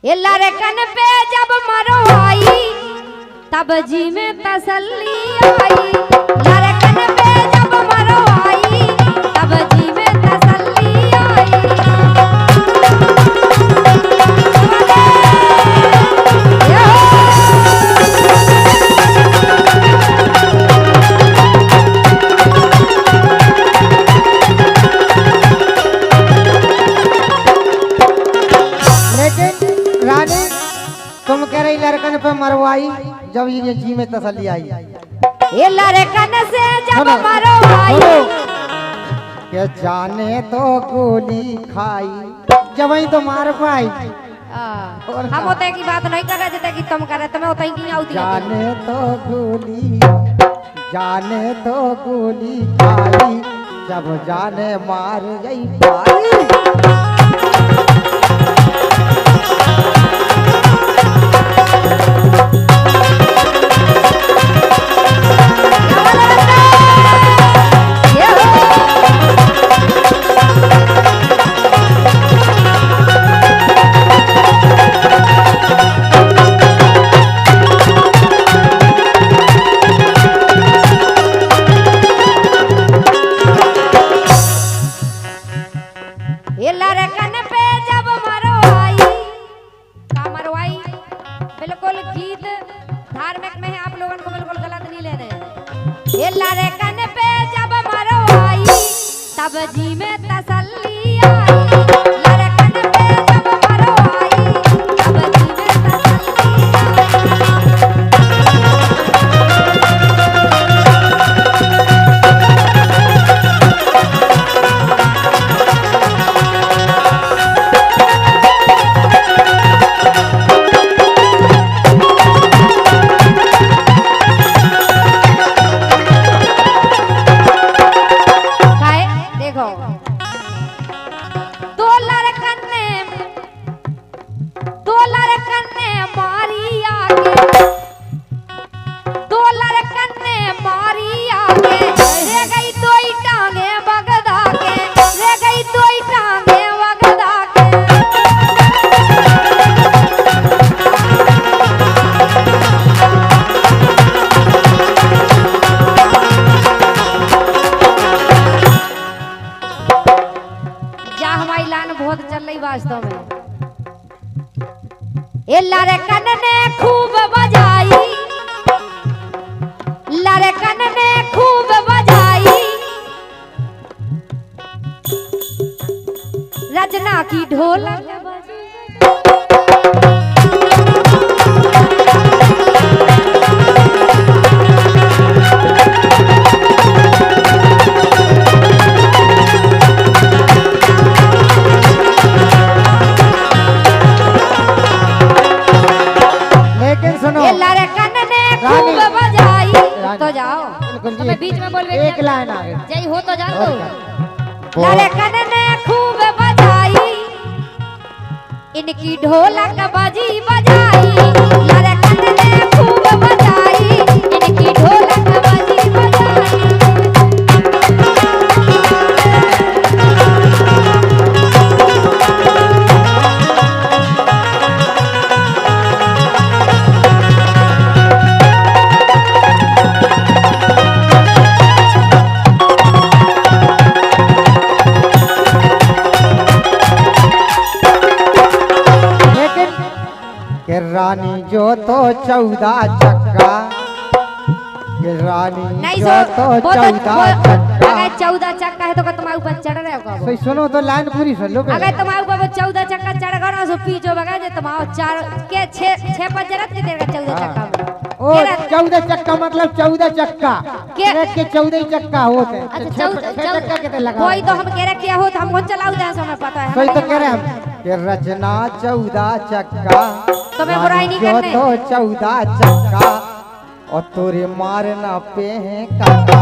ये लड़कन पे जब मरवाई तब जी में तसल्ली आई। लड़कन पे जब मरवाई तब जी में तसल्ली आई। लेकिन रानी तुम कह रही लड़कन पे मरवाई जब ये जी में तसल्ली आई। ये लड़कन से जब मरवाई के जाने तो गोली खाई जब ही तो मार पाई। हम होते की बात नहीं कर रहे थे कि तुम कर रहे तुम्हें होता ही नहीं आती। जाने तो गोली खाई जब जाने मार गई पाई। ये लड़कन पे जब मरवाई का मरवाई बिल्कुल गीत धार्मिक में है, आप लोगों को बिल्कुल गलत नहीं लेने। ये लड़कन पे जब मरवाई तब जी में तसल्ली आई। लड़कन पे जब मरवाई तब जी में तसल्ली वास्तव में। ये लड़कन ने खूब बजाई, लड़कन ने खूब बजाई रचना की ढोलक। तो जाओ तुम्हें बीच में बोल एक लाइन आ गई जय हो तो जाओ। लड़कन ने खूब बजाई इनकी ढोलक बजी बजाई। लड़कन ने खूब बजाई इनकी ढोलक बजी बजाई। रानी जो तो 14 चक्का, रानी जो तो 14 चक्का। अगर 14 चक्का है तो तुम्हारे ऊपर चढ़ रहे हो। सही सुनो तो लाइन पूरी सुन लो। अगर तुम्हारे ऊपर 14 चक्का चढ़ गया ना सो पीछे बगा जे तुम्हारा 4 के 6 पंजरत के देगा 14 चक्का में। ओ 14 चक्का मतलब 14 चक्का के 14 चक्का होते हैं। अच्छा 14 चक्का कितने लगा कोई तो हम कह रहे क्या हो तो हम कौन चलाऊ दे समय पता है। सही तो कह रहे हम कि रचना 14 चक्का तो मैं बुराई नहीं करने। तो 14 चक्का और तोरे मारना पे है काका।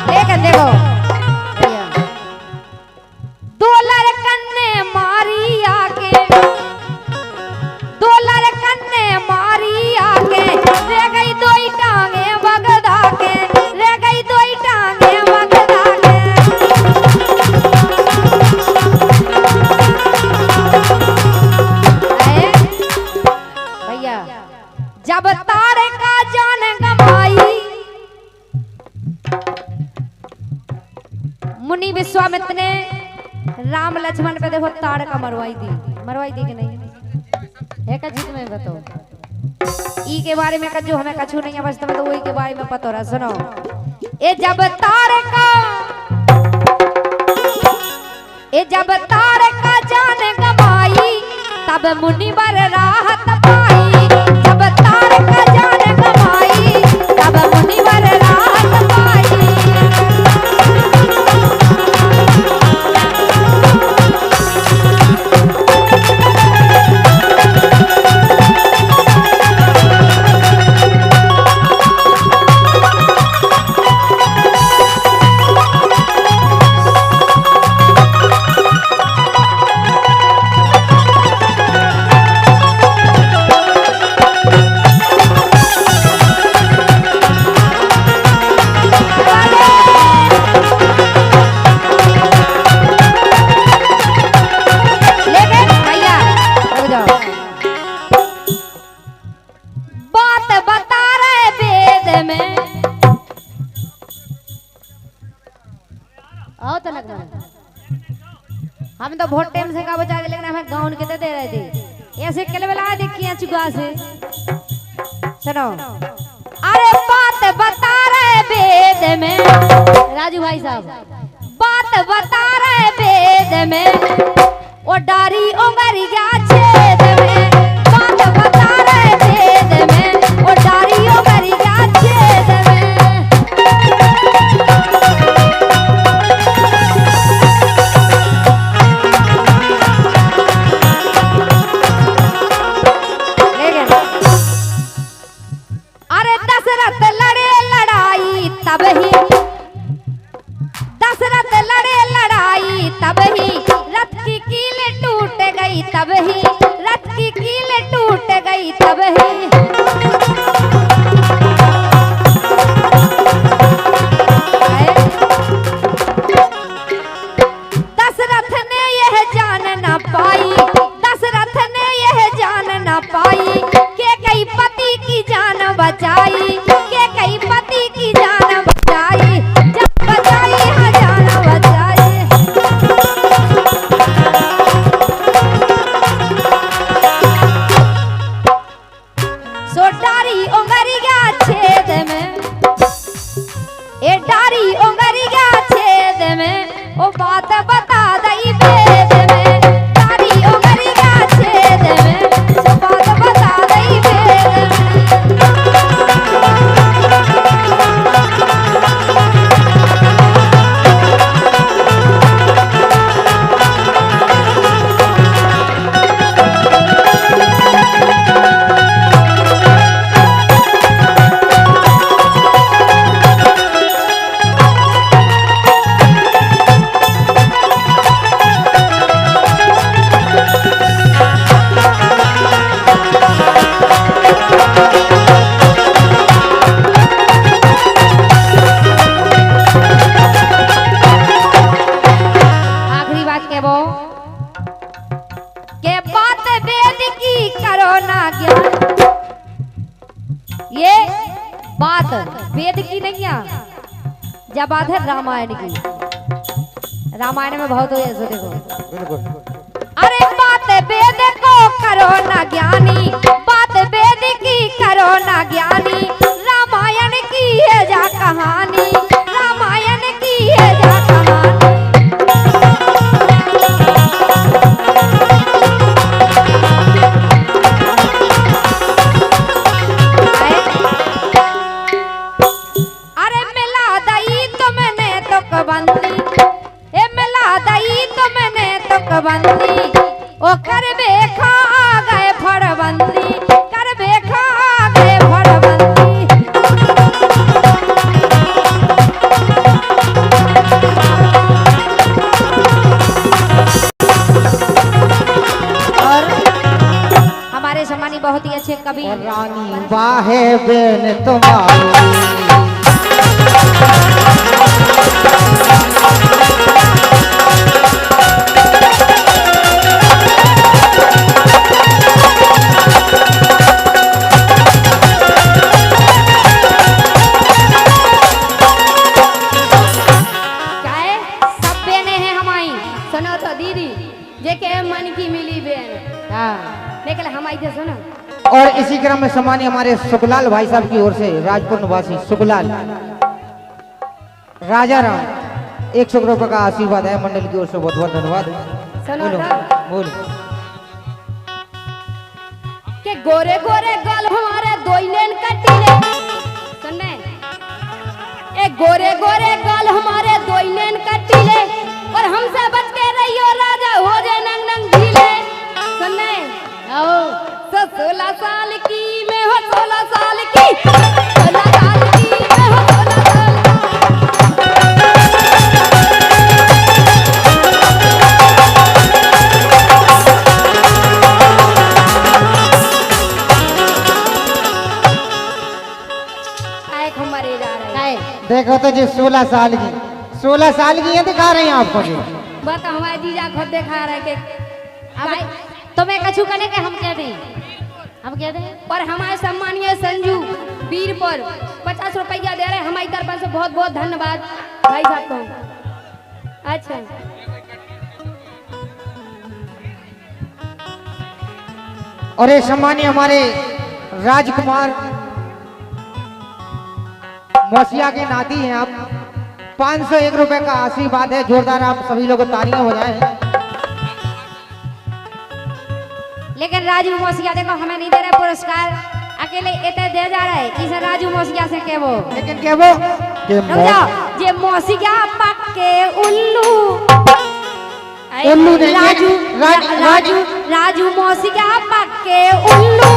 लेकिन देखो दो लड़के मुनि विश्वामित्र ने राम लक्ष्मण पे देखो ताड़का मरवाई दी कि नहीं है का जीत में बताओ ई के बारे में जो हमें कछु नहीं है बस तुम्हें तो वही के बारे में पता रहा सुनो ए जब ताड़का जान गवाई तब मुनि बर राहत पाई जब ताड़का जान गवाई तब मुनि बर राहत पाई हम तो बहुत टाइम से का बचा के लेकिन हमें गाउन के दे रहे थे ऐसे केलवेला देखिए चुका से सुनो अरे बात बता रहे वेद में राजू भाई साहब बात बता रहे वेद में वो डारी उंगरिया छेद में बात बता रहे वेद में वो डारी उंगरिया छेद में दशरथ लड़े लड़ाई तब ही रथ की कील टूट गई तब ही रथ की कील टूट गई तब ही दशरथ ने यह जान न पाई दशरथ ने यह जान न पाई के कई पति की जान बचाई के कई पति की जान बचाई जब बचाई हाँ जान बचाई सो डारी उंगरिया छेद में ए डारी उंगरिया छेद में ओ बात बता दई वेद में डारी उंगरिया छेद में सो बात बता दई वेद में ये बात वेद की नहीं है जब बात है रामायण की रामायण में बहुत हो ऐसे देखो अरे बात वेद को करो ना ज्ञानी बात वेद की करो ना ज्ञानी रामायण की है जा कहानी रामायण की है जा कहानी बंदी ओ कर बेखा आ गए फड़बंदी कर बेखा आ गए फड़बंदी और हमारे सम्मानी बहुत ही अच्छे कवि रानी बाहे बेन तुम्हारी मन की मिली बहन। हाँ लेकिन हम आई थे सुनो। और इसी क्रम में सम्मान्य हमारे सुखलाल भाई साहब की ओर से राजपुर निवासी सुखलाल राजा राम 100 रुपए का आशीर्वाद है मंडल की ओर से, बहुत बहुत धन्यवाद। सुनो बोलो तो बोलो। के गोरे गोरे गल हमारे दोइलेन कटीले सुनने ए गोरे गोरे गल हमारे दोइलेन कटीले और हमसे बच के रहियो राजा हो जाए नंग नंग ढीले सुनने आओ 16 साल की मैं हो 16 साल की 16 साल की मैं हो 16 साल देखो तो जी 16 साल की ये दिखा रहे हैं आपको जी। बात हमारे जीजा खुद दिखा रहे के भाई तुम्हें कछु करने के हम कह दें पर हमारे सम्मानीय संजू वीर पर 50 रुपया दे रहे हैं हमारी तरफ से, बहुत बहुत धन्यवाद भाई साहब को। अच्छा और ये सम्मानीय हमारे राजकुमार मौसिया के नाती हैं आप, 501 रुपए का आशीर्वाद है, जोरदार आप सभी लोग तालियां बजाएं। लेकिन राजू मौसिया देखो हमें नहीं दे रहे पुरस्कार, अकेले इतने दे जा रहे हैं। इसे राजू मौसिया से के वो लेकिन के वो जे मौसिया पक्के उल्लू उल्लू नहीं, राजू राजू राजू मौसिया पक्के उल्लू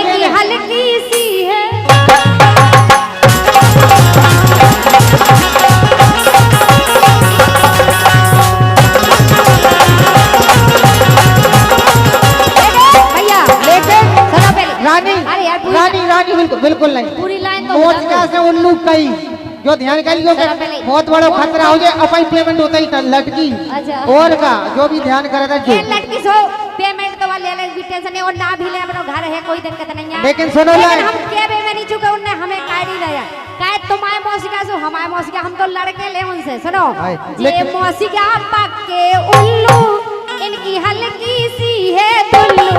की हल्की सी है। रानी बिल्कुल नहीं, पूरी लाइन तो मौसिया से उल्लू कई जो ध्यान कर लियो बहुत बड़ा खतरा हो जाए अपन पेमेंट होता ही था लटकी। अच्छा। और का जो भी ध्यान करे था जो लटकी सो पेमेंट तो वाले ले भी टेंशन नहीं और ना भी ले अपना घर है कोई दिक्कत नहीं है। लेकिन सुनो ला हम के बे में नहीं चुके उनने हमें काहे नहीं दिया काहे तुम्हारे मौसिका से हमारे मौसिका हम तो लड़के ले उनसे सुनो ये मौसिका पक्के उल्लू इनकी हल्की सी है दुल्लू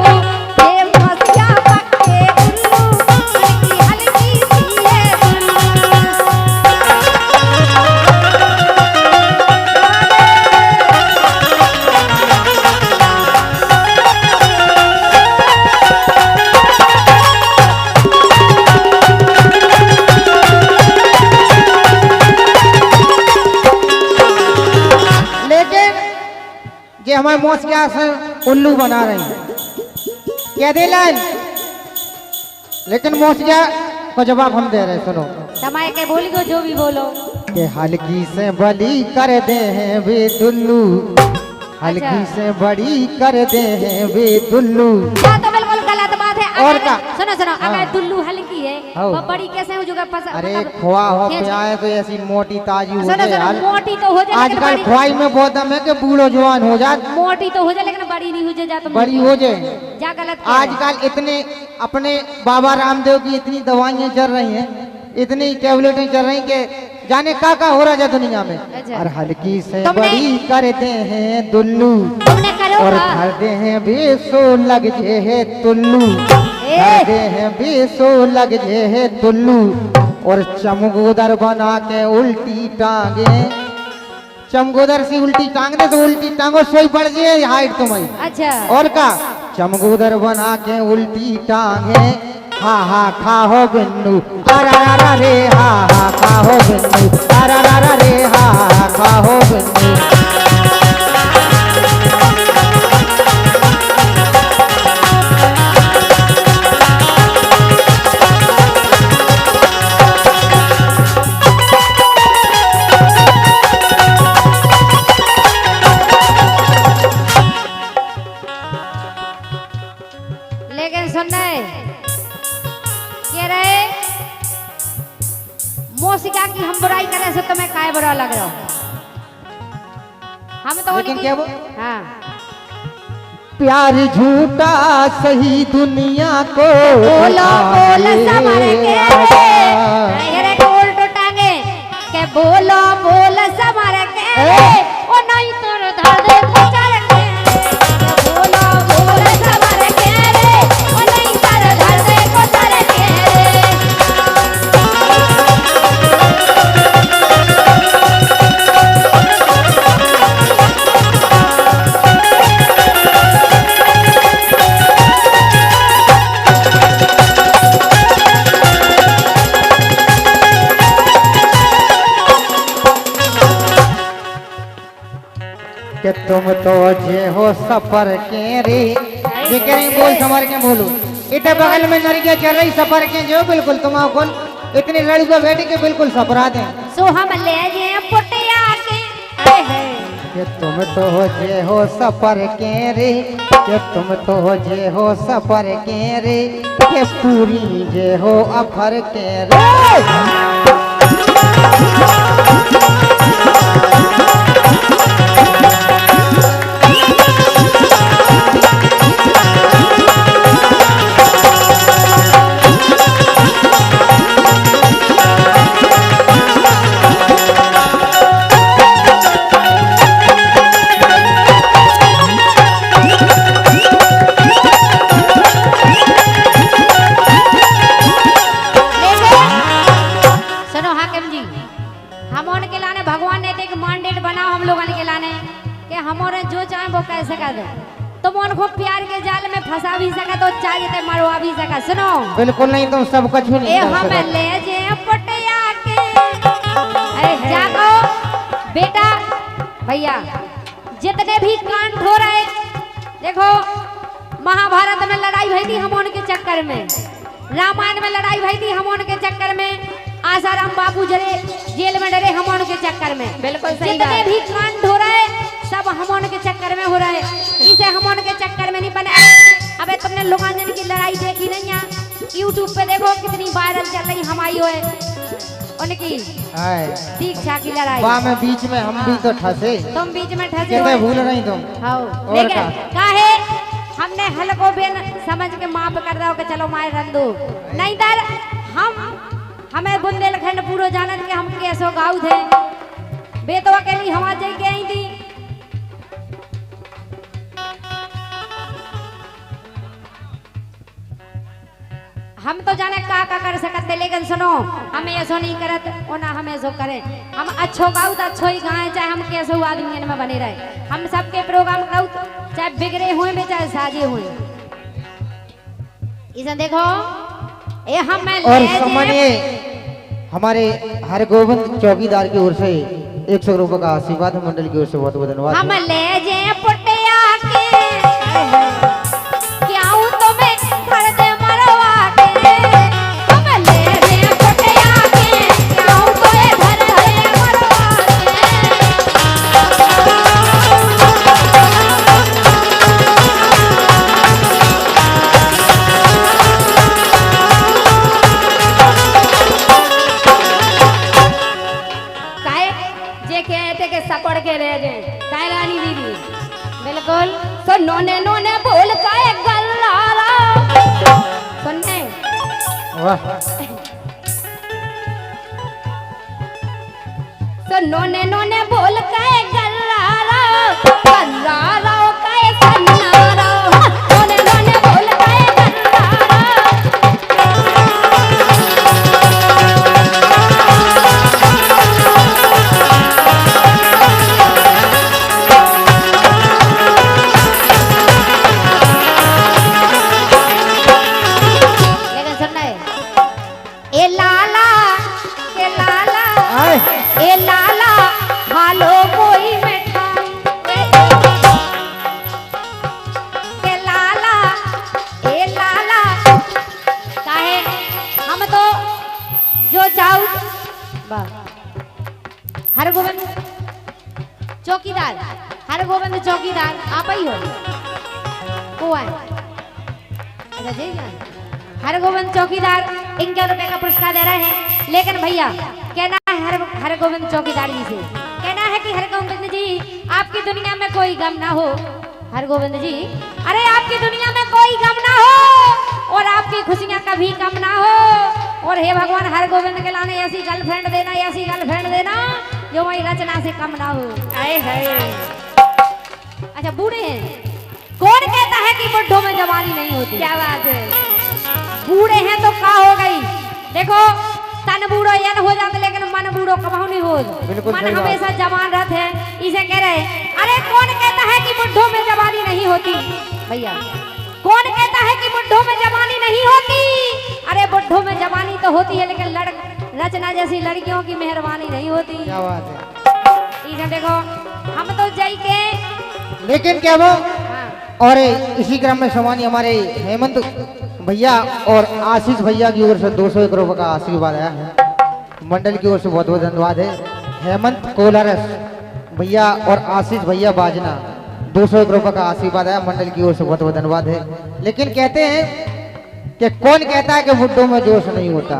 ये मौसिका पक्के उल्लू इनकी हल्की सी है दुल्लू। ये हमारे मौसिया से उल्लू बना रही है क्या दे लाइन, लेकिन मौसिया को जवाब हम दे रहे सुनो। समय के बोली को जो भी बोलो के हल्की से बड़ी कर दे हैं वे दुल्लू, हल्की से बड़ी कर दे हैं वे दुल्लू। क्या तो बिल्कुल गलत बात है। और का सुनो सुनो अगर दुल्लू हल्की है वो बड़ी कैसे हो जुगा पसंद। अरे खोआ हो प्याए तो ऐसी मोटी ताजी हो जाए यार, मोटी तो हो जाए आजकल खोआई में बहुत दम है कि बूढ़ो जवान हो जाए, मोटी तो हो जाए लेकिन बड़ी नहीं हो जाए तो बड़ी हो जाए। क्या गलत आजकल इतने अपने बाबा रामदेव की इतनी दवाइयां चल रही हैं, इतनी टैबलेटें चल रही कि जाने का हो रहा है दुनिया में। और हल्की से बड़ी करते हैं दुल्लू और भरते हैं बेसो लग जे है तुल्लू, भरते हैं बेसो लग जे है तुल्लू और चमगोदर बना के उल्टी टांगे, चमगोदर से उल्टी टांग दे तो उल्टी टांगो सोई पड़ जाए हाइट तुम्हारी। अच्छा और का चमगोदर बना के उल्टी टांगे हा हा खाहो बिन्नू अरा रे हा हा खाहो बिन्नू अरा रे हा हा खाहो बिन्नू। लेकिन सुनने ये रहे मौसिका की हम बुराई करे से तुम्हें काय बुरा लग रहा हो। हम तो लेकिन क्या वो हाँ प्यार झूठा सही दुनिया को बोलो बोलो समर के ये गोल टूटांगे के बोलो बोलो समर के ओ नहीं तो धर दे चल के कि तुम तो जे हो सफर के रे जे कह रही बोल संभाल के बोलो। इतने बगल में लड़कियां चल रही सफर के जो बिल्कुल तुम कौन इतनी लड़कियों बैठी के बिल्कुल सफरा दें। सो हम ले जे पुटिया के कि तुम तो जे हो सफर के रे कि तुम तो जे हो सफर के रे कि पूरी जे हो अफर के रे। कैसे कर दे तुम उनको प्यार के जाल में फंसा भी सका तो चाहिए मरवा भी सका। सुनो बिल्कुल नहीं तुम सब कुछ नहीं हम ले जे पटिया के जागो बेटा भैया जितने भी कांड हो रहे देखो महाभारत में लड़ाई भई थी हम उनके चक्कर में, रामायण में लड़ाई भई थी हम उनके चक्कर में, आसाराम बापू जरे जेल में डरे हम उनके चक्कर में। बिल्कुल सही जितने भी कांड हो रहे सब हम के चक्कर में हो रहा है, इसे हम के चक्कर में नहीं बने। अबे तुमने लुगांजन की लड़ाई देखी नहीं है? यूट्यूब पे देखो कितनी वायरल चल रही हमारी है उनकी दीक्षा की लड़ाई। में बीच में हम भी तो ठसे, तुम बीच में ठसे हो, भूल रही तुम। हाँ लेकिन काहे हमने हल को बेन समझ के माफ कर दो कि चलो माए रन दो नहीं दर हमें बुंदेलखंड पूरा जानन के हम कैसो गाँव थे बेतवा के लिए हम आज के आई थी। हम तो जाने का कर सकते लेकिन सुनो हमें ऐसा नहीं करत और ना हम ऐसा करें। हम अच्छो गाँव तो अच्छो ही गाएं चाहे हम कैसे आदमी में बने रहे। हम सबके प्रोग्राम गाँव चाहे बिगड़े हुए भी चाहे साजे हुए। इसे देखो ये हम और सम्मानीय हमारे हर गोविंद चौकीदार की ओर से 100 रुपए का आशीर्वाद मंडल की ओर से बहुत बहुत धन्यवाद। हम ले जे पुटिया के क्या हूं तुम्हें घर दे मरवा के। हम ले जे पुटिया के क्या हूं तुम्हें घर दे मरवा के सपड़ के रह गए काय रानी दीदी बिल्कुल। तो नोने नोने बोल काय गल्ला सुनने वाह तो नोने नोने बोल काय गल्ला काय सन्ना नोने नोने बोल काय चौकीदार हर गोविंद चौकीदार आप ही हो को है हर गोविंद चौकीदार 51 रुपए का पुरस्कार दे रहे हैं। लेकिन भैया कहना है हर गोविंद चौकीदार जी से कहना है कि हर गोविंद जी आपकी दुनिया में कोई गम ना हो। हर गोविंद जी अरे आपकी दुनिया में कोई गम ना हो और आपकी खुशियां कभी कम ना हो। और हे भगवान हर गोविंद के लाने ऐसी गर्लफ्रेंड देना ऐसी गर्लफ्रेंड देना जो वही रचना से कम ना हो। आए हाय अच्छा बूढ़े हैं कौन कहता है कि बुढ़ों में जवानी नहीं होती? क्या बात है बूढ़े हैं तो क्या हो गई। देखो तन बूढ़ो यन हो जाते लेकिन मन बूढ़ो कमाऊ नहीं हो। मन हमेशा जवान रहते हैं। इसे कह रहे अरे कौन कहता है कि बुढ़ों में जवानी नहीं होती? भैया कौन कहता है कि बुढ़ों में जवानी नहीं होती? अरे बुढ़ों में जवानी तो होती है लेकिन रचना जैसी लड़कियों की मेहरबानी नहीं होती। क्या बात है इधर देखो हम तो जाई के लेकिन क्या वो हाँ, और इसी क्रम में समानी हमारे हेमंत भैया और आशीष भैया की ओर से 201 रुपये का आशीर्वाद आया है। मंडल की ओर से बहुत बहुत धन्यवाद है। हेमंत कोलारस भैया और आशीष भैया बाजना 201 रुपये का आशीर्वाद आया, मंडल की ओर से बहुत बहुत धन्यवाद है। लेकिन कहते हैं कि कौन कहता है कि बुड्ढों में जोश नहीं होता?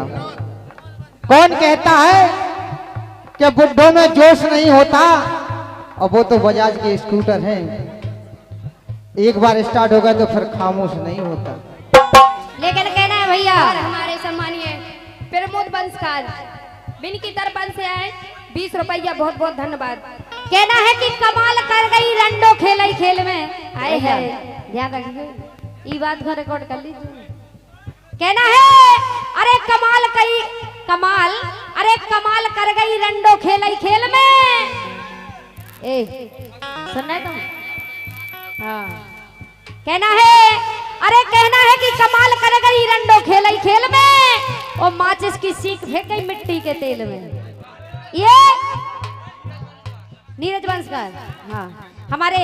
कौन कहता है कि बुड्ढों में जोश नहीं होता? और वो तो बजाज के स्कूटर हैं, एक बार स्टार्ट हो गया तो फिर खामोश नहीं होता। लेकिन कहना है भैया और हमारे सम्मानीय प्रमोद बंसकार बिन की तरफ से आए 20 रुपया, बहुत बहुत धन्यवाद। कहना है कि कमाल कर गई रंडो खेल खेल में आए है, ध्यान रखिए ये बात को रिकॉर्ड कर लीजिए। कहना है अरे कमाल कर गई रंडो खेल में। ए सुनना है तुम? हाँ कहना है कि कमाल कर गई रंडो खेल में और माचिस की सीख फेंक गई मिट्टी के तेल में। ये नीरज बंसकार, हाँ हमारे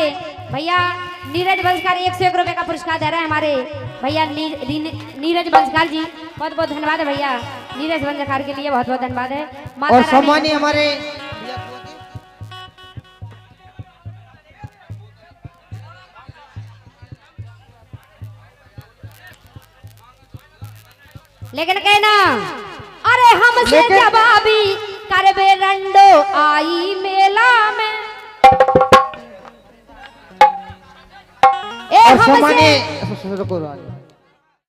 भैया नीरज बंसकार 101 रुपए का पुरस्कार दे रहे हैं हमारे भैया नीरज बंसकार जी। बहुत बहुत धन्यवाद है भैया नीरज बंसकार के लिए, बहुत बहुत धन्यवाद है। और सम्मानीय हमारे लेकिन कहना अरे हमसे जवाबी करबे रंडो आई मेला में। और सम्मानीय